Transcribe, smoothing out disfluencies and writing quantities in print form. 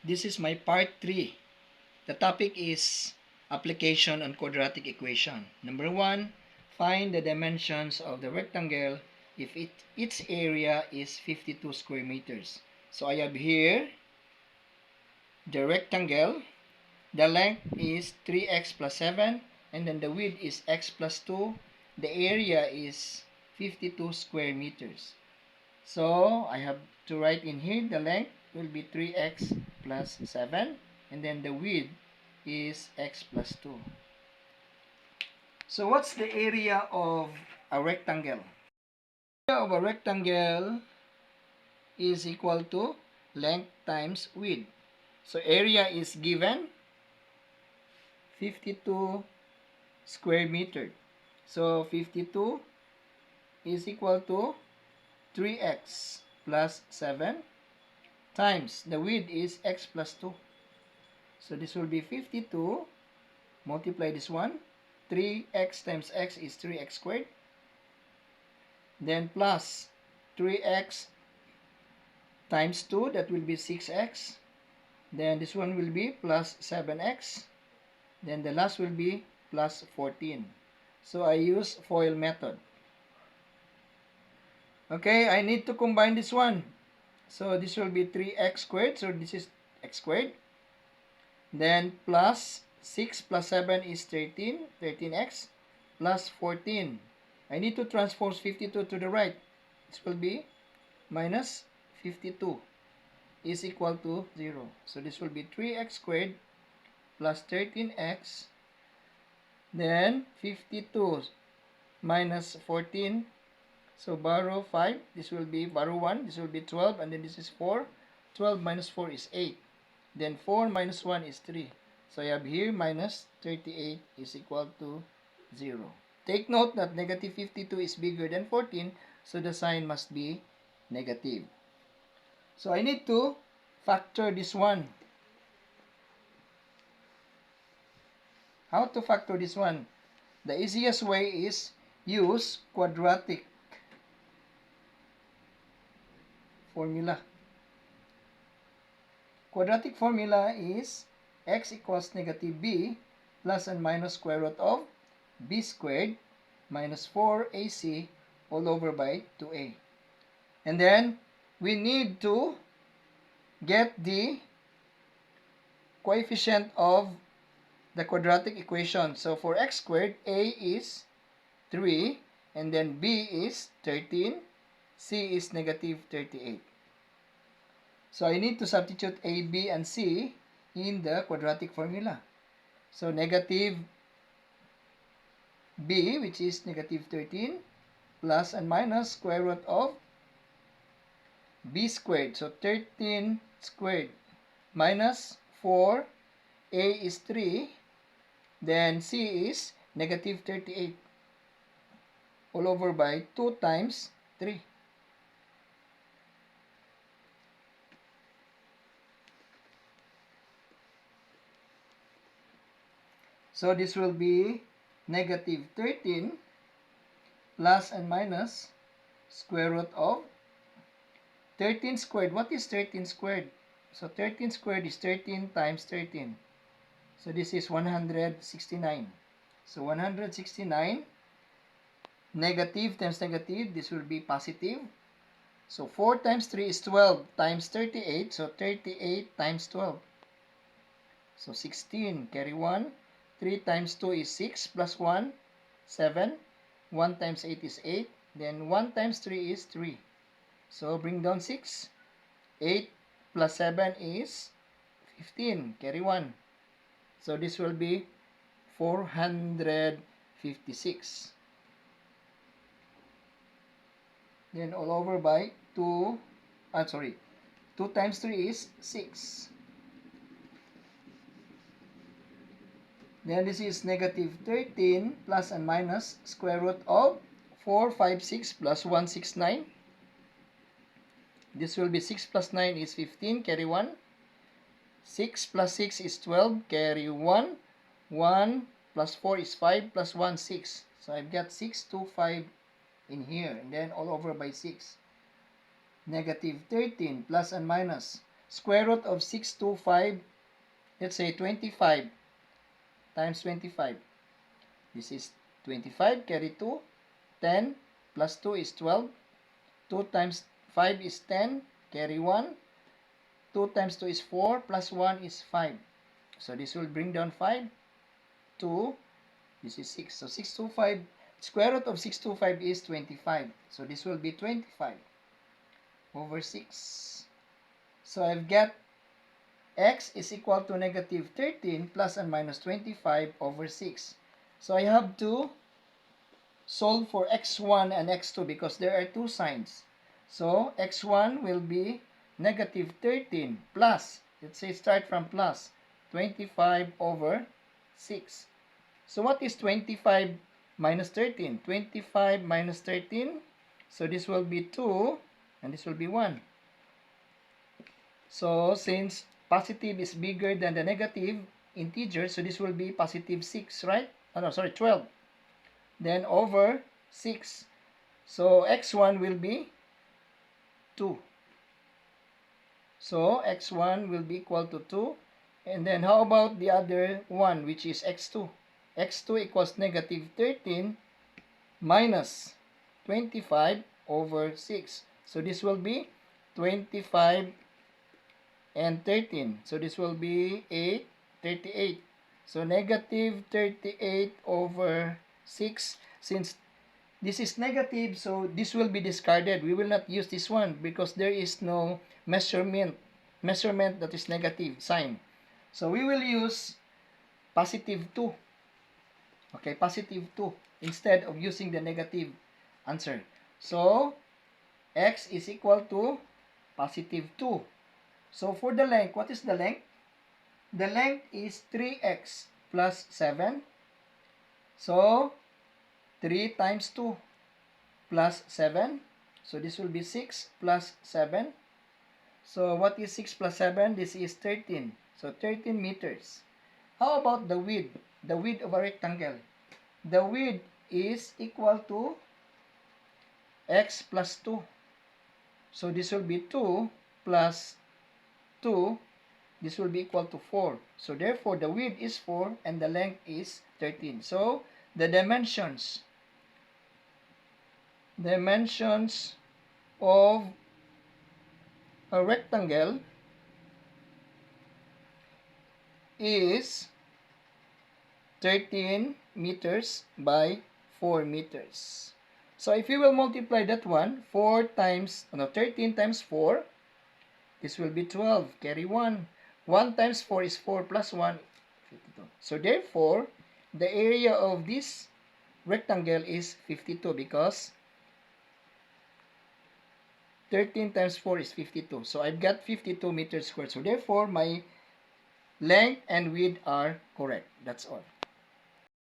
This is my part 3. The topic is application on quadratic equation. Number 1, find the dimensions of the rectangle if its area is 52 square meters. So I have here the rectangle. The length is 3x plus 7 and then the width is x plus 2. The area is 52 square meters. So I have to write in here the length will be 3x plus 7 and then the width is x plus 2. So what's the area of a rectangle? The area of a rectangle is equal to length times width. So area is given 52 square meter. So 52 is equal to 3x plus 7 times the width is x plus 2. So this will be 52, multiply this one, 3x times x is 3x squared, then plus 3x times 2, that will be 6x, then this one will be plus 7x, then the last will be plus 14. So I use FOIL method. Okay, I need to combine this one. So this will be 3x squared, so this is x squared. Then plus 6 plus 7 is 13, 13x, plus 14. I need to transpose 52 to the right. This will be minus 52 is equal to 0. So this will be 3x squared plus 13x. Then 52 minus 14. So borrow 5. This will be borrow 1. This will be 12. And then this is 4. 12 minus 4 is 8. Then 4 minus 1 is 3. So I have here minus 38 is equal to 0. Take note that negative 52 is bigger than 14. So the sign must be negative. So I need to factor this one. How to factor this one? The easiest way is use quadratic formula. Quadratic formula is x equals negative b plus and minus square root of b squared minus 4ac all over by 2a. And then we need to get the coefficient of the quadratic equation. So for x squared, a is 3 and then b is 13, c is negative 38. So I need to substitute a, b, and c in the quadratic formula. So negative b, which is negative 13, plus and minus square root of b squared. So 13 squared minus 4, a is 3, then c is negative 38 all over by 2 times 3. So this will be negative 13 plus and minus square root of 13 squared. What is 13 squared? So 13 squared is 13 times 13. So this is 169. So 169 negative times negative, this will be positive. So 4 times 3 is 12 times 38. So 38 times 12. So 16, carry 1. 3 times 2 is 6 plus 1, 7. 1 times 8 is 8. Then 1 times 3 is 3. So bring down 6. 8 plus 7 is 15. Carry 1. So this will be 456. Then all over by 2. 2 times 3 is 6. Then this is negative 13 plus and minus square root of 456 plus 169. This will be 6 plus 9 is 15, carry 1. 6 plus 6 is 12, carry 1. 1 plus 4 is 5, plus 1, 6. So I've got 6, 2, 5 in here, and then all over by 6. Negative 13 plus and minus square root of 625, let's say 25 times 25. This is 25, carry 2, 10 plus 2 is 12. 2 times 5 is 10, carry 1. 2 times 2 is 4, plus 1 is 5. So this will bring down 5. 2, this is 6. So 625, square root of 625 is 25. So this will be 25 over 6. So I've got x is equal to negative 13 plus and minus 25 over 6. So I have to solve for x1 and x2 because there are two signs. So x1 will be negative 13 plus, let's say start from plus, 25 over 6. So what is 25 minus 13? 25 minus 13, so this will be 2 and this will be 1. So since positive is bigger than the negative integer, so this will be positive 6, right? Oh, no, sorry, 12. Then over 6. So x1 will be 2. So x1 will be equal to 2. And then how about the other one, which is x2? x2 equals negative 13 minus 25 over 6. So this will be 25 and 13. So this will be 8, 38. So negative 38 over 6. Since this is negative, so this will be discarded. We will not use this one because there is no measurement that is negative sign. So we will use positive 2. Okay, positive 2 instead of using the negative answer. So x is equal to positive 2. So for the length, what is the length? The length is 3x plus 7. So 3 times 2 plus 7. So this will be 6 plus 7. So what is 6 plus 7? This is 13. So 13 meters. How about the width? The width of a rectangle. The width is equal to x plus 2. So this will be 2 plus 2. This will be equal to 4. So therefore, the width is 4 and the length is 13. So the dimensions of a rectangle is 13 meters by 4 meters. So if you will multiply that one, 13 times 4, this will be 12. Carry 1. 1 times 4 is 4 plus 1, 52. So therefore, the area of this rectangle is 52 because 13 times 4 is 52. So I've got 52 meters squared. So therefore, my length and width are correct. That's all.